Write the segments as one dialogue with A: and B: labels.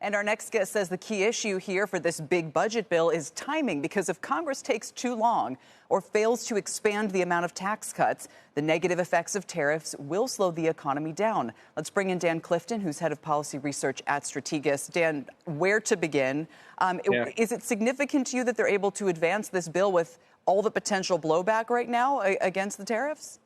A: And our next guest says the key issue here for this big budget bill is timing, because if Congress takes too long or fails to expand the amount of tax cuts, the negative effects of tariffs will slow the economy down. Let's bring in Dan Clifton, who's head of policy research at Strategas. Dan, where to begin? Is it significant to you that they're able to advance this bill with all the potential blowback right now against the tariffs?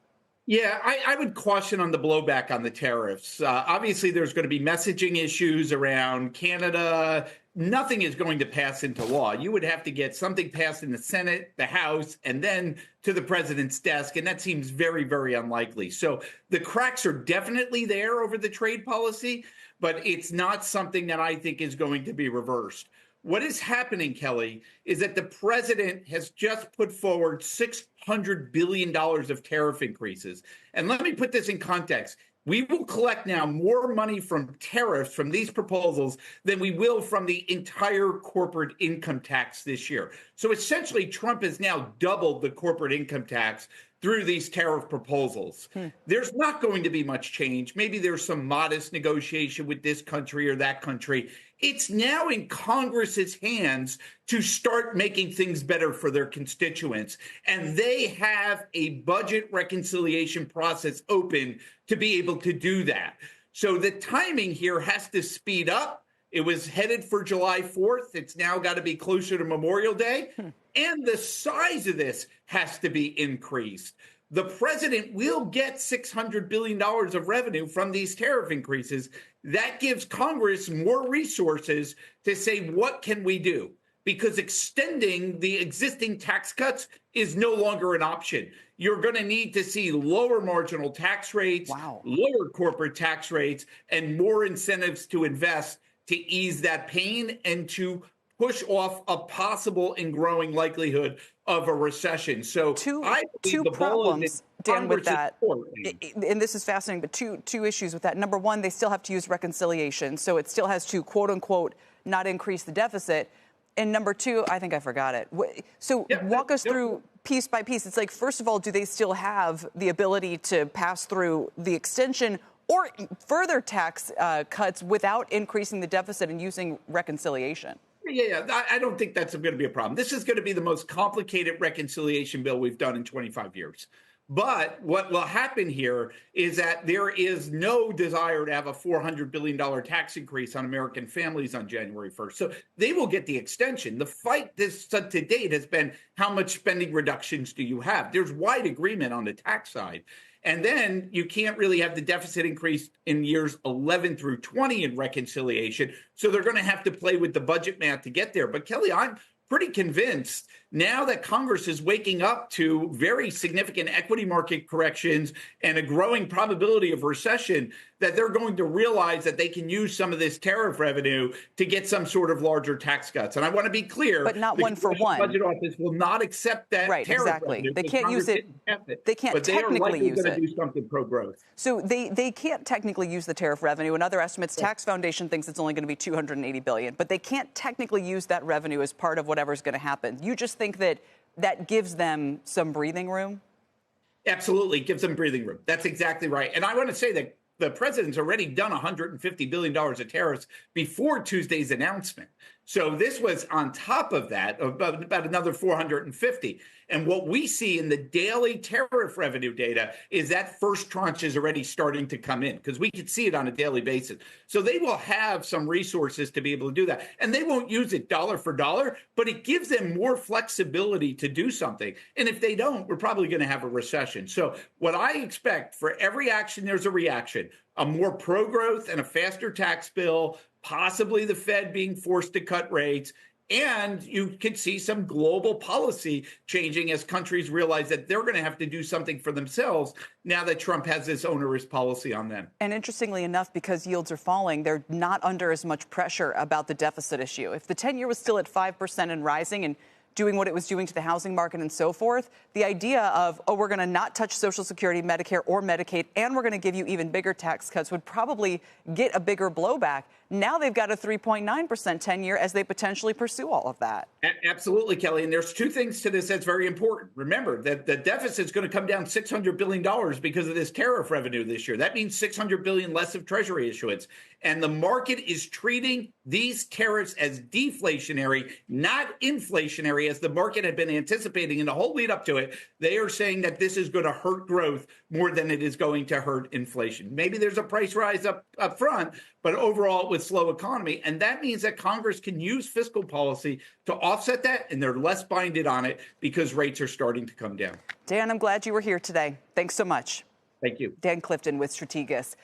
B: Yeah, I would caution on the blowback on the tariffs. Obviously, there's going to be messaging issues around Canada. Nothing is going to pass into law. You would have to get something passed in the Senate, the House, and then to the president's desk. And that seems very, very unlikely. So the cracks are definitely there over the trade policy, but it's not something that I think is going to be reversed. What is happening, Kelly, is that the president has just put forward $600 billion of tariff increases. And let me put this in context. We will collect now more money from tariffs from these proposals than we will from the entire corporate income tax this year. So essentially, Trump has now doubled the corporate income tax through these tariff proposals. There's not going to be much change. Maybe there's some modest negotiation with this country or that country. It's now in Congress's hands to start making things better for their constituents. And they have a budget reconciliation process open to be able to do that. So the timing here has to speed up. It was headed for July 4th. It's now got to be closer to Memorial Day. And the size of this has to be increased. The president will get $600 billion of revenue from these tariff increases. That gives Congress more resources to say, what can we do? Because extending the existing tax cuts is no longer an option. You're going to need to see lower marginal tax rates, lower corporate tax rates, and more incentives to invest to ease that pain and to push off a possible and growing likelihood of a recession. So
A: two problems, Dan, with that. And this is fascinating, but two issues with that. Number one, they still have to use reconciliation. So it still has to, quote unquote, not increase the deficit. And number two, I think I forgot it. So walk us through piece by piece. It's like, first of all, do they still have the ability to pass through the extension or further tax cuts without increasing the deficit and using reconciliation?
B: Yeah, I don't think that's going to be a problem. This is going to be the most complicated reconciliation bill we've done in 25 years. But what will happen here is that there is no desire to have a $400 billion tax increase on American families on January 1st. So they will get the extension. The fight to date has been, how much spending reductions do you have? There's wide agreement on the tax side. And then you can't really have the deficit increase in years 11 through 20 in reconciliation. So they're going to have to play with the budget math to get there. But Kelly, I'm pretty convinced now that Congress is waking up to very significant equity market corrections and a growing probability of recession, that they're going to realize that they can use some of this tariff revenue to get some sort of larger tax cuts. And I want to be clear,
A: but not one for one.
B: The Budget Office will not accept that tariff revenue.
A: They can't use it. They can't technically use it.
B: They are likely going to do something pro-growth.
A: So they can't technically use the tariff revenue. In other estimates, Tax Foundation thinks it's only going to be $280 billion, but they can't technically use that revenue as part of whatever's going to happen. You just think that that gives them some breathing room? Absolutely, gives them breathing room. That's exactly right. And I want to say that the president's already done $150 billion of tariffs before Tuesday's announcement. So this was on top of that, about another 450. And what we see in the daily tariff revenue data is that first tranche is already starting to come in, because we could see it on a daily basis. So they will have some resources to be able to do that. And they won't use it dollar for dollar, but it gives them more flexibility to do something. And if they don't, we're probably going to have a recession. So what I expect, for every action, there's a reaction. A more pro-growth and a faster tax bill, possibly the Fed being forced to cut rates. And you could see some global policy changing as countries realize that they're going to have to do something for themselves now that Trump has this onerous policy on them. And interestingly enough, because yields are falling, they're not under as much pressure about the deficit issue. If the 10-year was still at 5% and rising and doing what it was doing to the housing market and so forth, the idea of, oh, we're going to not touch Social Security, Medicare, or Medicaid, and we're going to give you even bigger tax cuts would probably get a bigger blowback. Now they've got a 3.9% 10-year as they potentially pursue all of that.
B: Absolutely, Kelly. And there's two things to this that's very important. Remember that the deficit is going to come down $600 billion because of this tariff revenue this year. That means $600 billion less of Treasury issuance. And the market is treating these tariffs as deflationary, not inflationary, as the market had been anticipating in the whole lead up to it. They are saying that this is going to hurt growth more than it is going to hurt inflation. Maybe there's a price rise up front, but overall with slow economy. And that means that Congress can use fiscal policy to offset that, and they're less binded on it because rates are starting to come down.
A: Dan, I'm glad you were here today. Thanks so much.
B: Thank you.
A: Dan Clifton with Strategas.